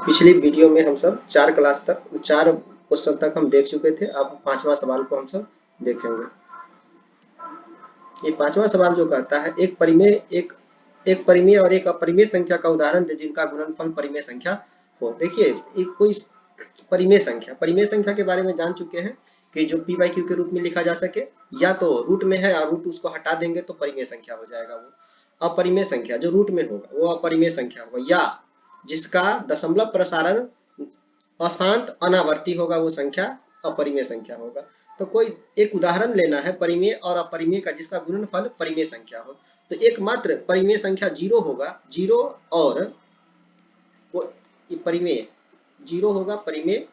पिछली वीडियो में हम सब 4 क्वेश्चन तक हम देख चुके थे। अब 5वां सवाल को हम सब देखेंगे। ये 5वां सवाल जो कहता है एक परिमेय और एक अपरिमेय संख्या का उदाहरण दे जिनका गुणनफल परिमेय संख्या हो। देखिए, एक कोई परिमेय संख्या के बारे में जान चुके हैं कि जो p बाई क्यू के रूप में लिखा जा सके, या तो रूट में है और रूट उसको हटा देंगे तो परिमेय संख्या हो जाएगा। वो अपरिमेय संख्या जो रूट में होगा वो अपरिमेय संख्या होगा, या जिसका दशमलव प्रसारण अशांत अनावर्ती होगा वो संख्या अपरिमेय संख्या होगा। तो कोई एक उदाहरण लेना है परिमेय और अपरिमेय का जिसका गुणनफल परिमेय संख्या हो। तो एकमात्र परिमेय संख्या 0 होगा, 0 और वो परिमेय 0 होगा परिमेय,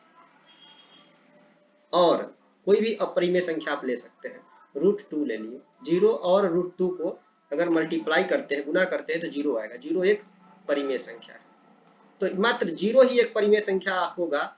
और कोई भी अपरिमेय संख्या आप ले सकते हैं। √2 ले लिए, 0 और √2 को अगर मल्टीप्लाई करते हैं, गुना करते हैं तो 0 आएगा। 0 एक परिमेय संख्या है। तो मात्र 0 ही एक परिमेय संख्या होगा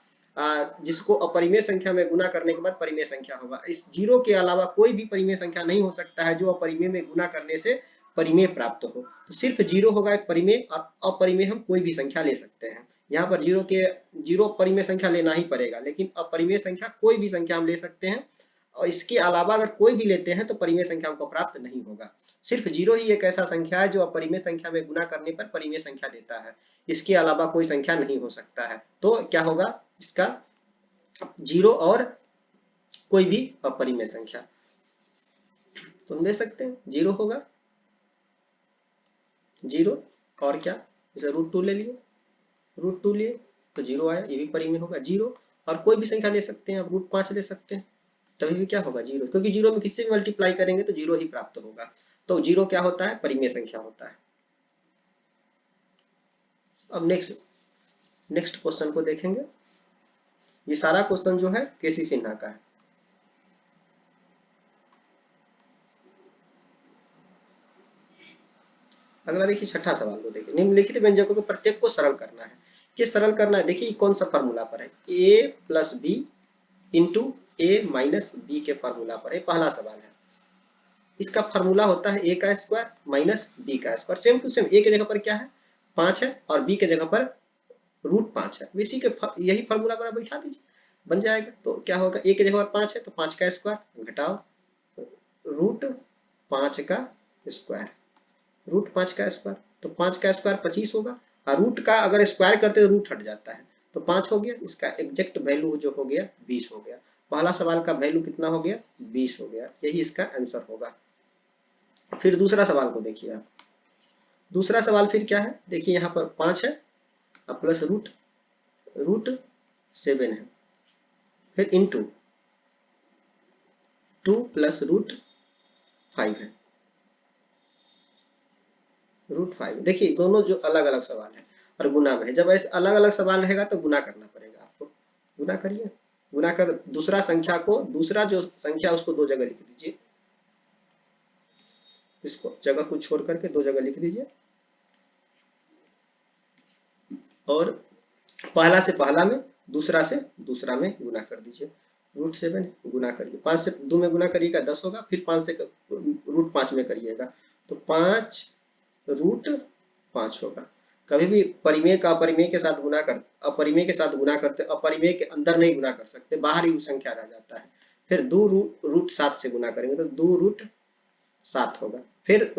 जिसको अपरिमेय संख्या में गुना करने के बाद परिमेय संख्या होगा। इस 0 के अलावा कोई भी परिमेय संख्या नहीं हो सकता है जो अपरिमेय में गुना करने से परिमेय प्राप्त हो। तो सिर्फ 0 होगा एक परिमेय, और अपरिमेय हम कोई भी संख्या ले सकते हैं। यहाँ पर 0 परिमेय संख्या लेना ही पड़ेगा, लेकिन अपरिमेय संख्या कोई भी संख्या हम ले सकते हैं, और इसके अलावा अगर कोई भी लेते हैं तो परिमेय संख्या हमको प्राप्त नहीं होगा। सिर्फ 0 ही एक ऐसा संख्या है जो अपरिमेय संख्या में गुना करने पर परिमेय संख्या देता है। इसके अलावा कोई संख्या नहीं हो सकता है। तो क्या होगा इसका? 0 और कोई भी अपरिमेय संख्या तो हम ले सकते हैं। 0 होगा, 0 और क्या, जैसे √2 ले लिए, √2 लिए तो 0 आया, ये भी परिमेय होगा। 0 और कोई भी संख्या ले सकते हैं, आप √5 ले सकते हैं, तभी भी क्या होगा 0, क्योंकि 0 में किससे भी मल्टीप्लाई करेंगे तो 0 ही प्राप्त होगा। तो 0 क्या होता है? परिमेय संख्या होता है। अब नेक्स्ट क्वेश्चन को देखेंगे। ये सारा क्वेश्चन जो है केसी सिन्हा का है। अगला देखिए, छठा सवाल को देखिए। निम्नलिखित व्यंजकों के प्रत्येक को सरल करना है। ये सरल करना है, देखिए कौन सा फॉर्मूला पर है? a + b into a - b के फॉर्मूला पर है। पहला सवाल है, इसका फॉर्मूला होता है a का स्क्वायर माइनस b का square. Same to same, a के जगह पर क्या है? 5 है, और b के जगह पर √5 है। इसी के यही फॉर्मूला पर बैठा दीजिए, बन जाएगा। तो क्या होगा? a के जगह पर 5 है तो 5 का स्क्वायर घटाओ √5 का स्क्वायर, √5 का स्क्वायर, तो 5 का स्क्वायर 25 होगा, और रूट का अगर स्क्वायर करते तो रूट हट जाता है, तो 5 हो गया। इसका एग्जैक्ट वैल्यू जो हो गया 20 हो गया। पहला सवाल का वैल्यू कितना हो गया? 20 हो गया। यही इसका आंसर होगा। फिर दूसरा सवाल को देखिए आप। दूसरा सवाल फिर क्या है? देखिए यहाँ पर 5 है और प्लस √7 है, फिर इंटू 2 प्लस √5 है, √5। देखिए दोनों जो अलग अलग सवाल है और गुना में है। जब ऐसे अलग अलग सवाल रहेगा तो गुना करना पड़ेगा आपको। गुना करिए, गुना कर दूसरा जो संख्या उसको 2 जगह लिख दीजिए, इसको जगह को छोड़ करके 2 जगह लिख दीजिए, और पहला से पहला में, दूसरा से दूसरा में गुना कर दीजिए। √7 गुना करिए, 5 से 2 में गुना करिएगा 10 होगा, फिर 5 से √5 में करिएगा तो 5 √5 होगा। कभी भी परिमेय का अपरिमेय के साथ गुना कर अपरिमेय के साथ गुना करते, अपरिमेय के अंदर नहीं गुना कर सकते, बाहर ही संख्या रह जाता है। फिर 2 √7 से गुना करेंगे तो 2 √7 होगा। फिर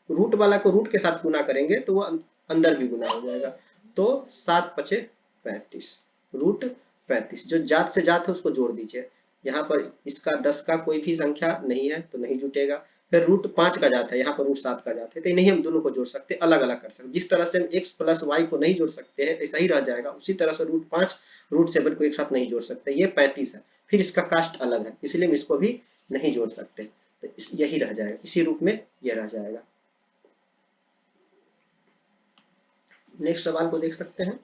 रूट वाला को रूट के साथ गुना करेंगे तो वो अंदर भी गुना हो जाएगा। तो 7 × 5 = 35, √35। जो जात से जात है उसको जोड़ दीजिए। यहाँ पर इसका 10 का कोई भी संख्या नहीं है तो नहीं जुटेगा। फिर √5 का जात है, यहाँ पर √7 का जात है, तो नहीं हम दोनों को जोड़ सकते, अलग अलग कर सकते। जिस तरह से हम x + y को नहीं जोड़ सकते हैं ऐसा ही रह जाएगा, उसी तरह से √5 √7 को एक साथ नहीं जोड़ सकते। ये 35 है, फिर इसका कास्ट अलग है, इसलिए हम इसको भी नहीं जोड़ सकते, तो यही रह जाएगा, इसी रूप में यह रह जाएगा। नेक्स्ट सवाल को देख सकते हैं।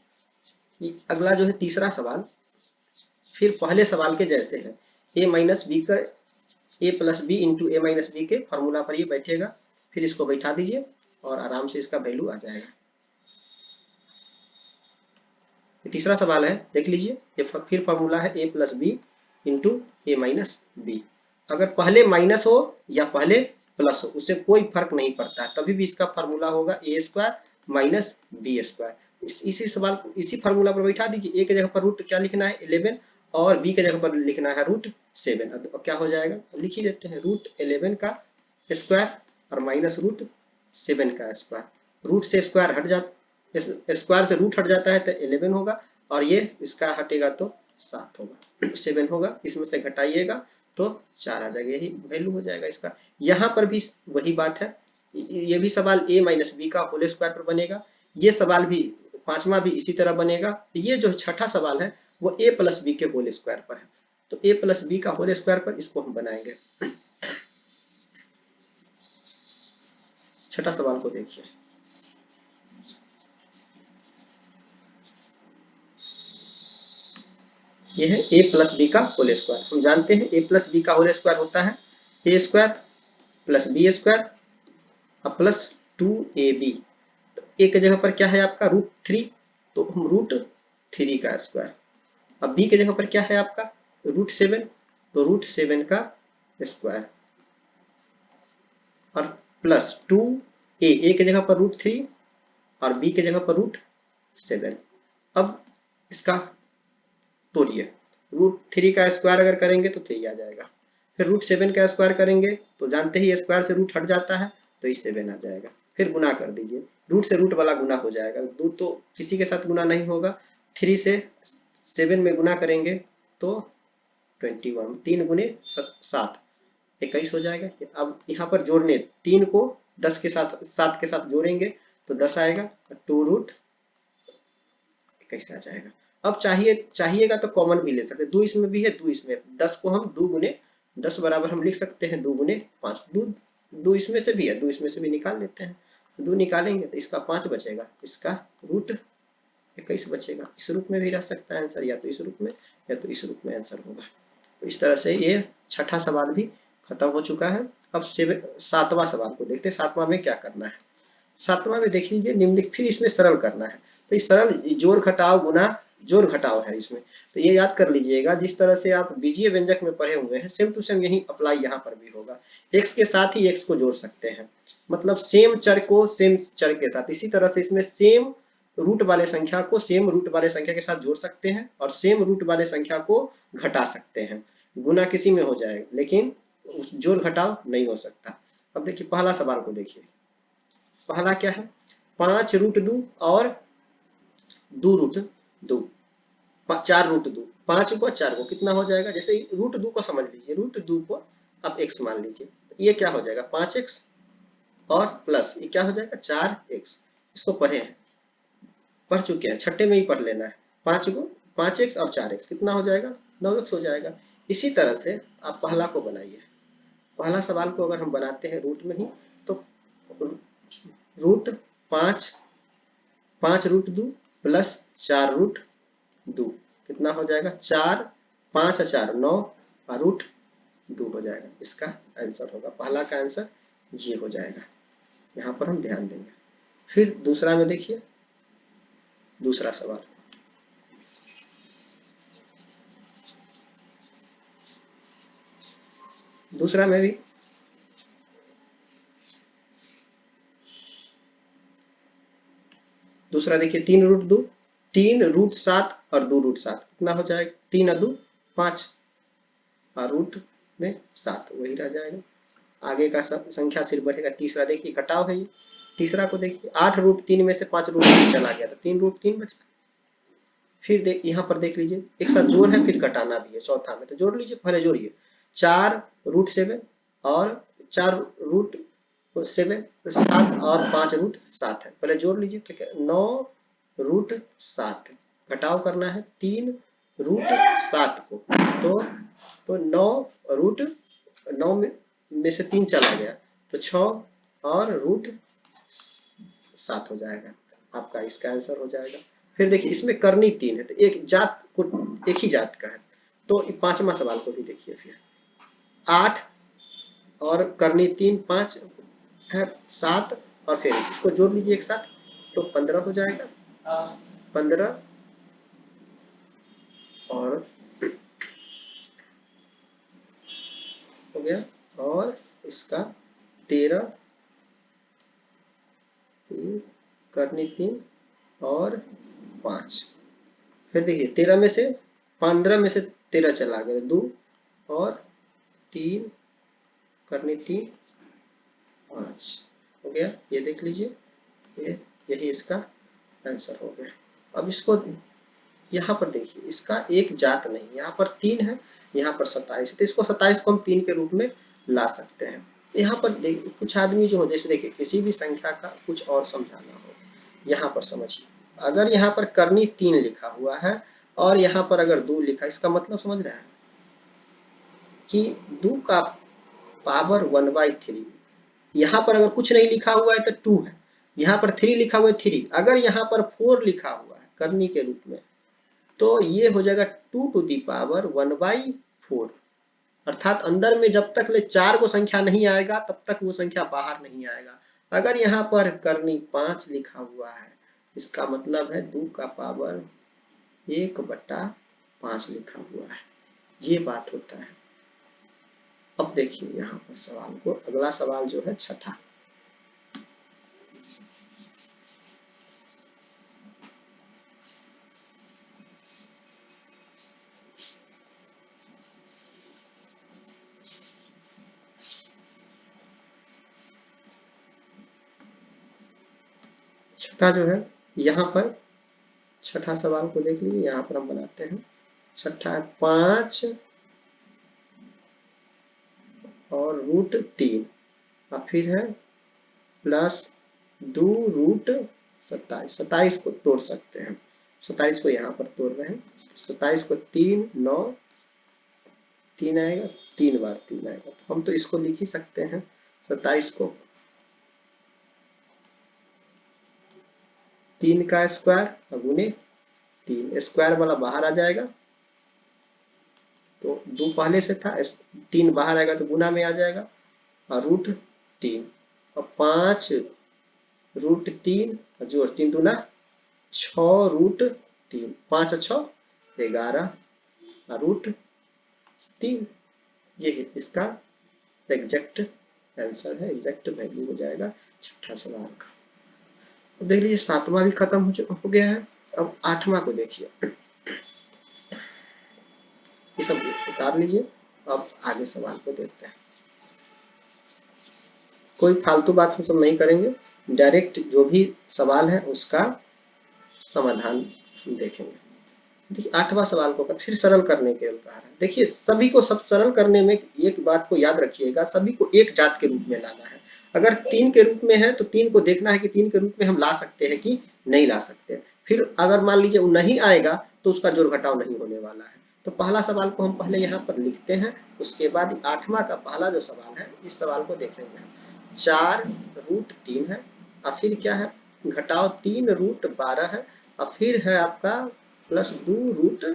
अगला जो है तीसरा सवाल, फिर पहले सवाल के जैसे है। a - b का a + b into a - b के फॉर्मूला पर ये बैठेगा, फिर इसको बैठा दीजिए और आराम से इसका वैल्यू आ जाएगा। तीसरा सवाल है, देख लीजिए। ये फिर फॉर्मूला है a + b into a - b। अगर पहले माइनस हो या पहले प्लस हो उससे कोई फर्क नहीं पड़ता है, तभी भी इसका फॉर्मूला होगा a² - b²। इसी सवाल को इसी फार्मूला पर बैठा दीजिए। a के जगह पर रूट क्या लिखना है 11 और b के जगह पर लिखना है रूट 7। अब क्या हो जाएगा, लिख ही देते हैं रूट 11 का स्क्वायर और माइनस रूट 7 का स्क्वायर। रूट से स्क्वायर हट जाता, स्क्वायर से रूट हट जाता है तो 11 होगा और ये इसका हटेगा तो 7 होगा, 7 होगा, इसमें से घटाइएगा तो 4 आ जाएगा, यही वैल्यू हो जाएगा इसका। यहाँ पर भी वही बात है, ये भी सवाल a माइनस बी का होल स्क्वायर पर बनेगा, ये सवाल भी पांचवा भी इसी तरह बनेगा। ये जो छठा सवाल है वो a प्लस बी के होल स्क्वायर पर है, तो a प्लस बी का होल स्क्वायर पर इसको हम बनाएंगे। छठा सवाल को देखिए, ये है a प्लस बी का होल स्क्वायर। हम जानते हैं a प्लस बी का होल स्क्वायर होता है a square plus B square और प्लस 2ab। तो a की जगह पर क्या है आपका रूट 3, तो हम रूट 3 का स्क्वायर। अब b की जगह पर क्या है आपका रूट 7, तो रूट 7 का स्क्वायर और प्लस 2a की जगह पर रूट 3 और b की जगह पर रूट 7। अब इसका तोड़िए, रूट 3 का स्क्वायर अगर करेंगे तो 3 आ जाएगा, फिर रूट 7 का स्क्वायर करेंगे तो जानते ही स्क्वायर से रूट हट जाता है तो ये 7 आ जाएगा। फिर गुना कर दीजिए, रूट से रूट वाला गुना हो जाएगा, दो तो किसी के साथ गुना नहीं होगा, 3 से 7 में गुना करेंगे तो 21, 3 गुने 7 21 हो जाएगा। अब यहाँ पर जोड़ने 3 को 10 के साथ 7 के साथ जोड़ेंगे तो 10 आएगा, 2 रूट 21 आ जाएगा। अब चाहिएगा तो कॉमन भी ले सकते हैं, 2 इसमें भी है 2 इसमें, 10 को हम 2 गुने 10 बराबर हम लिख सकते हैं 2 गुने 5, 2 इसमें से भी है 2 इसमें से भी निकाल लेते हैं, 2 निकालेंगे तो इसका 5 बचेगा, इसका रूट 21 बचेगा। इस रूप में भी रह सकता है आंसर, या तो इस रूप में या तो इस रूप में आंसर होगा। तो इस तरह से ये छठा सवाल भी खत्म हो चुका है। अब सातवां सवाल को देखते हैं, सातवां में क्या करना है। सातवां में देख लीजिए निम्नलिखित, फिर इसमें सरल करना है, तो इस सरल जोड़ घटाव गुना जोड़ घटाव है इसमें, तो ये याद कर लीजिएगा जिस तरह से आप बीजीय व्यंजक में पढ़े हुए हैं सेम टू सेम यही अप्लाई यहाँ पर भी होगा। x के साथ ही x को जोड़ सकते हैं, मतलब सेम चर को सेम चर के साथ, इसी तरह से इसमें सेम रूट वाले संख्या को सेम रूट वाले संख्या के साथ जोड़ सकते हैं और सेम रूट वाले संख्या को घटा सकते हैं। गुना किसी में हो जाएगा लेकिन उस जोड़ घटाव नहीं हो सकता। अब देखिए पहला सवाल को देखिए, पहला क्या है 5 रूट 2 और 2 रूट 2, 4 रूट 2, 5 को 4 को कितना हो जाएगा, जैसे रूट 2 को समझ लीजिए, रूट 2 को आप x मान लीजिए, ये क्या हो जाएगा 5x और प्लस ये क्या हो जाएगा 4x। इसको पढ़े हैं, पढ़ चुके हैं, छठे में ही पढ़ लेना है। 5x और 4x कितना हो जाएगा 9x हो जाएगा। इसी तरह से आप पहला को बनाइए, पहला सवाल को अगर हम बनाते हैं रूट में ही, तो रूट 5 रूट 2 प्लस 4 रूट 2 कितना हो जाएगा 4, 5 और 4 9 और रूट 2 हो जाएगा। इसका आंसर होगा, पहला का आंसर ये हो जाएगा, यहाँ पर हम ध्यान देंगे। फिर दूसरा में देखिए, दूसरा सवाल, दूसरा में भी दूसरा देखिए 3 रूट 2, 3 रूट 7 और 2 रूट 7 कितना हो जाएगा 3 और 2 5 और रूट में 7 वही रह जाएगा। आगे का संख्या सिर्फ बढ़ेगा। तीसरा देखिए घटाव है ये, तीसरा को देखिए 8 रूट 3 में से 5 रूट 3 चला गया तो 3 रूट 3 बचा। फिर यहाँ पर देख लीजिए एक साथ जोड़ है फिर घटाना भी है चौथा में, तो जोड़ लीजिए, पहले जोड़िए 4 रूट 7 और 4 रूट 7 7 और 5 रूट 7 है, पहले जोड़ लीजिए, ठीक है 9 रूट 7, घटाव करना है 3 रूट 7 को, तो 9 रूट 9 में से 3 चला गया तो 6 और रूट 7 हो जाएगा, आपका इसका आंसर हो जाएगा। फिर देखिए इसमें करनी 3 है तो एक जात को एक ही जात का है, तो पांचवा सवाल को भी देखिए, फिर 8 और करनी 3 5 है 7 और फिर इसको जोड़ लीजिए एक साथ तो 15 हो जाएगा, 15 और हो गया और इसका 13 करनी 3 और 5। फिर देखिए 13 में से 15 में से 13 चला गया, 2 और 3 करनी 3 5 हो गया। ये देख लीजिए, ये यही इसका आंसर हो गया। अब इसको यहाँ पर देखिए, इसका एक जात नहीं, यहाँ पर 3 है, यहाँ पर 27 है, तो इसको 27 को हम 3 के रूप में ला सकते हैं। यहाँ पर देखिए कुछ आदमी जो हो, जैसे देखिए किसी भी संख्या का कुछ और समझाना हो, यहाँ पर समझिए, अगर यहाँ पर करनी 3 लिखा हुआ है और यहाँ पर अगर 2 लिखा, इसका मतलब समझ रहे हैं कि 2 का पावर 1/3। यहाँ पर अगर कुछ नहीं लिखा हुआ है तो 2 है, यहाँ पर 3 लिखा हुआ है 3, अगर यहाँ पर 4 लिखा हुआ है करनी के रूप में, तो ये हो जाएगा 2 टू दी पावर 1/4। अर्थात अंदर में जब तक ले 4 को संख्या नहीं आएगा तब तक वो संख्या बाहर नहीं आएगा। अगर यहाँ पर करनी 5 लिखा हुआ है, इसका मतलब है 2 का पावर 1/5 लिखा हुआ है, ये बात होता है। अब देखिए यहाँ पर सवाल को, अगला सवाल जो है छठा। छठा जो है, यहाँ पर छठा सवाल को देख लीजिए, यहाँ पर हम बनाते हैं। छठा है 5 और √3 और फिर है प्लस 2 √27। 27 को तोड़ सकते हैं, 27 को यहाँ पर तोड़ रहे हैं, 27 को 3 9 3 आएगा, 3 बार 3 आएगा, तो हम तो इसको लिख ही सकते हैं 27 को 3 का स्क्वायर गुने 3, स्क्वायर वाला बाहर आ जाएगा, तो 2 पहले से था, 3 बाहर आएगा तो गुना में आ जाएगा, और √3 और 5 √3 जोड़ 3 दूना 6 √3, 5 और 6 11 √3, ये इसका एग्जैक्ट आंसर है, एग्जैक्ट वैल्यू हो जाएगा छठा सवाल का। अब देख लीजिए 7वां भी खत्म हो गया है। अब 8वां को देखिए, ये सब उतार लीजिए। अब आगे सवाल को देखते हैं, कोई फालतू बात हम सब नहीं करेंगे, डायरेक्ट जो भी सवाल है उसका समाधान हम देखेंगे। देखिए 8वां सवाल को फिर सरल करने के लिए कहा है। देखिए सभी को सब सरल करने में एक बात को याद रखिएगा, सभी को एक जात के रूप में लाना है। अगर 3 के रूप में है तो 3 को देखना है कि 3 के रूप में हम ला सकते हैं कि नहीं ला सकते। फिर अगर मान लीजिए वो नहीं आएगा तो उसका जोड़ घटाव नहीं होने वाला है। तो पहला सवाल को हम पहले यहाँ पर लिखते हैं, उसके बाद 8वां का पहला जो सवाल है, इस सवाल को देखेंगे। 4 √3 है और फिर क्या है, घटाव 3 √12 है और फिर है आपका प्लस 2 रूट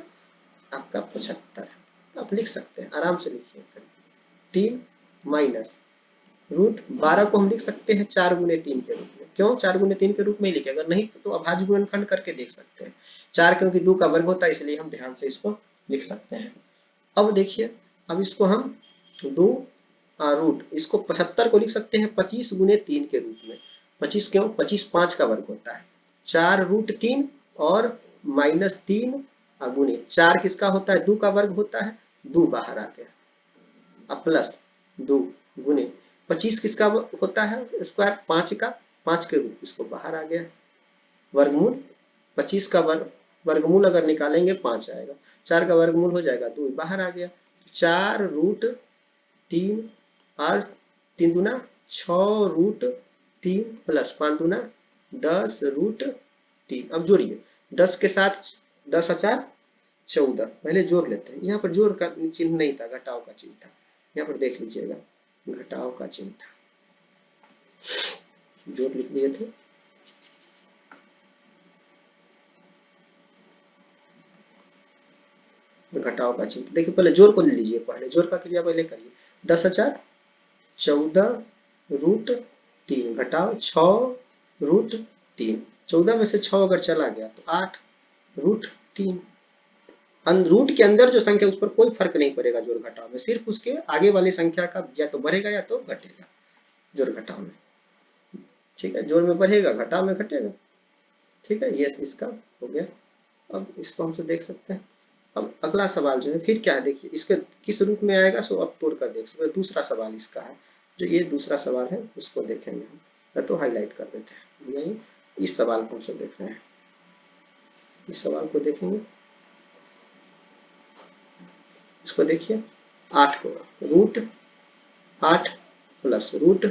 आपका 75। तो आप लिख सकते हैं, आराम से लिखिए। 3 माइनस √12 को हम लिख सकते हैं 4 गुने 3 के रूप में। क्यों 4 गुने 3 के रूप में ही लिखे, अगर नहीं तो अभाज्य गुणनखंड करके देख सकते हैं। 4 क्योंकि 2 का वर्ग होता है, इसलिए हम ध्यान से इसको लिख सकते हैं। अब देखिए, अब इसको हम 2 रूट, इसको 75 को लिख सकते हैं 25 गुने 3 के रूप में। 25 क्यों, 25 5 का वर्ग होता है, 4 √3 और -3 गुने 4 किसका होता है, 2 का वर्ग होता है, 2 बाहर आ गया, अब प्लस 2 गुने 25 किसका होता है स्क्वायर, 5 का, 5 के रूप, इसको बाहर आ गया, वर्गमूल 25 का वर्गमूल अगर निकालेंगे 5 आएगा, 4 का वर्गमूल हो जाएगा 2, बाहर आ गया, 4 √3 और 3 दूना 6 √3 प्लस 5 दूना 10 √3। अब जोड़िए, 10 के साथ 10 और 4 14, पहले जोड़ लेते हैं। यहाँ पर जोड़ का चिन्ह नहीं था, घटाव का चिन्ह था, यहाँ पर देख लीजिएगा, घटाव का चिन्ह था, जोड़ लिख दिए थे। घटाव का चिन्ह, देखिए पहले जोड़ को ले लीजिए, पहले जोड़ का क्रिया पहले करिए। 10 और 4 14 √3 घटाव 6 √3, 14 में से 6 अगर चला गया तो 8 √3। रूट के अंदर जो संख्या उस पर कोई फर्क नहीं पड़ेगा जोड़ घटाव में, सिर्फ उसके आगे वाली संख्या का या तो बढ़ेगा या तो घटेगा जोड़ घटाव में। ठीक है, जोड़ में बढ़ेगा, घटाव में घटेगा। ठीक है, ये इसका हो गया। अब इसको हमसे देख सकते हैं। अब अगला सवाल जो है फिर क्या है, देखिए इसके किस रूप में आएगा, सो अब तोड़ कर देख सकते हैं। दूसरा सवाल इसका है, जो ये दूसरा सवाल है उसको देखेंगे हम, या तो हाईलाइट कर देते हैं। यही इस सवाल को हमसे देख रहे हैं, इस सवाल को देखेंगे। इसको देखिए, 8 को रूट 8 प्लस रूट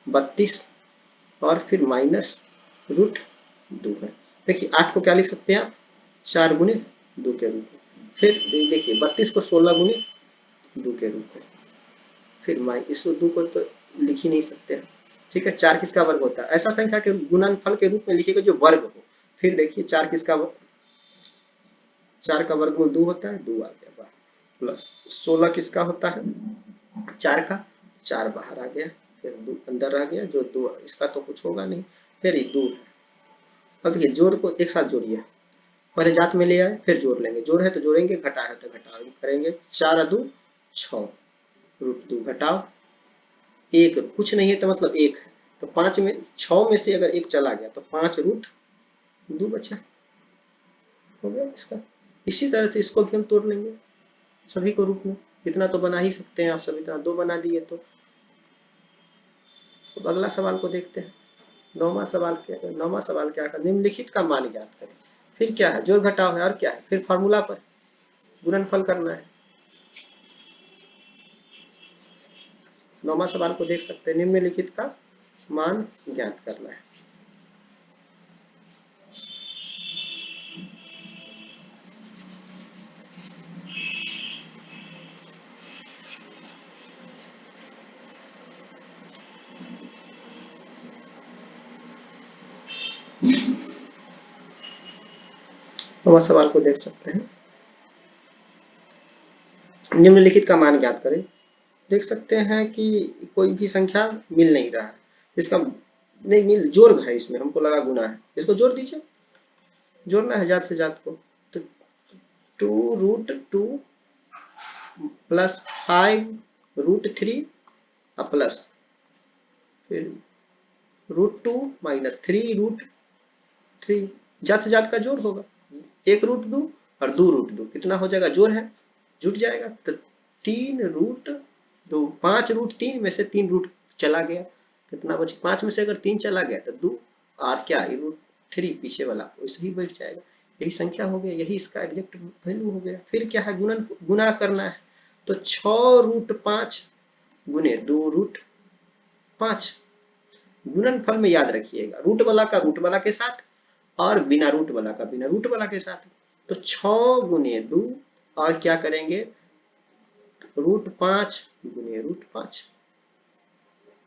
32 और फिर माइनस रूट 2 है। देखिए 8 को क्या लिख सकते हैं आप, 4 गुने 2 के रूप में। फिर देखिए 32 को 16 गुने 2 के रूप में। फिर इस 2 को तो लिख ही नहीं सकते हैं। ठीक है, 4 किसका वर्ग होता है, ऐसा संख्या के गुणनफल के रूप में लिखिएगा जो वर्ग हो। फिर देखिए 4 किसका 4 का वर्गमूल 2 होता है, 2 आ गया बाहर, प्लस 16 किसका होता है, 4 का 4 बाहर आ गया, फिर 2 अंदर रह गया, जो 2 इसका तो कुछ होगा नहीं, फिर ये 2 है। अब देखिए जोड़ को एक साथ जोड़िए, पहले जात में ले आए फिर जोड़ लेंगे, जोड़ है तो जोड़ेंगे, घटा है तो घटा करेंगे। 4 2 6 रूट 2 घटाओ 1, कुछ नहीं है तो मतलब 1 है, तो 5 में 6 में से अगर 1 चला गया तो 5 रूट 2 बचा, हो गया इसका। इसी तरह से इसको भी हम तोड़ लेंगे सभी को रूप में, इतना तो बना ही सकते हैं आप सभी तरह, 2 बना दिए तो। अब अगला सवाल को देखते हैं। नौवां सवाल क्या है, निम्नलिखित का मान ज्ञात करें। फिर क्या है, जोड़ घटाव है और क्या है, फिर फॉर्मूला पर गुणनफल करना है। नौवां सवाल को देख सकते हैं, निम्नलिखित का मान ज्ञात करना है। नौवां सवाल को देख सकते हैं, निम्नलिखित का मान ज्ञात करें। देख सकते हैं कि कोई भी संख्या मिल नहीं रहा है, इसका नहीं मिल, जोड़ है इसमें, हमको लगा गुना है, इसको जोड़ दीजिए, जोड़ना है जात से जात को। तो 2 रूट 2 प्लस 5 रूट 3 प्लस फिर रूट 2 माइनस 3 रूट 3, जात से जात का जोड़ होगा। 1 रूट 2 और 2 रूट 2 कितना हो जाएगा, जोड़ है, जुट जाएगा। तो 3 रूट 2, 5 रूट 3 में से 3 रूट चला गया, कितना बचे, 5 में से अगर 3 चला गया तो 2 और क्या रूट 3 पीछे वाला वैसे ही बैठ जाएगा। यही संख्या हो गया, यही इसका एग्जैक्ट वैल्यू हो गया। फिर क्या है, गुना करना है। तो 6 रूट 5 गुने 2 रूट 5। गुणनफल में याद रखिएगा, रूट वाला का रूट वाला के साथ और बिना रूट वाला का बिना रूट वाला के साथ। तो 6 गुने 2 और क्या करेंगे, रूट 5 गुने रूट 5,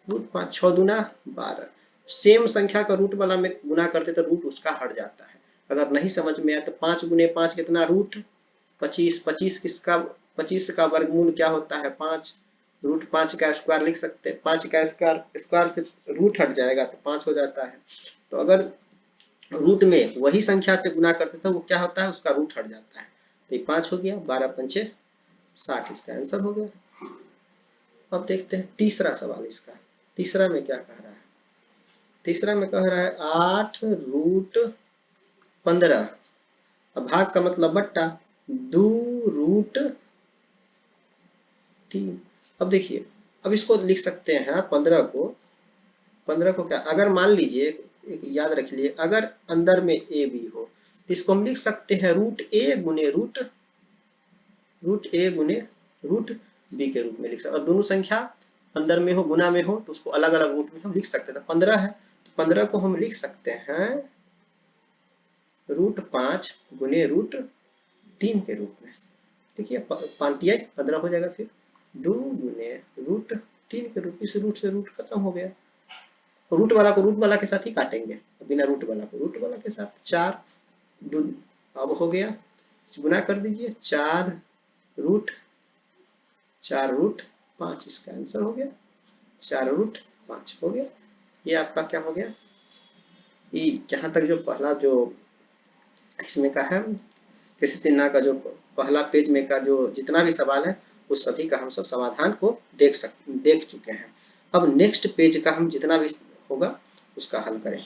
रूट 5 6 दूना 12। सेम संख्या का रूट वाला में गुना करते तो रूट उसका हट जाता है। अगर नहीं समझ में आया तो 5 गुने 5 कितना, रूट 25। 25 किसका, 25 का वर्गमूल क्या होता है, 5। रूट 5 का स्क्वायर लिख सकते हैं, 5 का स्क्वायर से रूट हट जाएगा तो 5 हो जाता है। तो अगर रूट में वही संख्या से गुना करते तो वो क्या होता है, उसका रूट हट जाता है। तो ये 5 हो गया, 12 पंचे 60, इसका आंसर हो गया। अब देखते हैं तीसरा सवाल इसका। तीसरा में क्या कह रहा है, तीसरा में कह रहा है 8 रूट 15, अब भाग का मतलब बट्टा, 2 रूट 3। अब देखिए, अब इसको लिख सकते हैं 15 को क्या, अगर मान लीजिए याद रख लिए, अगर अंदर में ए बी हो तो इसको हम लिख सकते हैं रूट ए गुने रूट बी के रूप में लिख सकते हैं। और दोनों संख्या अंदर में हो, गुना में हो, तो उसको अलग अलग रूप में हम लिख सकते हैं। 15 है तो 15 को हम लिख सकते हैं रूट 5 गुने रूट 3 के रूप में। देखिए 15 हो जाएगा, फिर 2 गुने रूट 3 के रूप, इस रूट से रूट खत्म हो गया। रूट वाला को रूट वाला के साथ ही काटेंगे, बिना रूट वाला को रूट वाला के साथ। 4 अब हो गया, गुना कर दीजिए, 4 रूट 5, इसका आंसर हो गया 4 रूट 5 हो गया। ये आपका क्या हो गया, ये जहां तक जो पहला जो इसमें का है, किसी चिन्ह का जो पहला पेज में का जो जितना भी सवाल है उस सभी का हम सब समाधान को देख चुके हैं। अब नेक्स्ट पेज का हम जितना भी होगा उसका हल करें।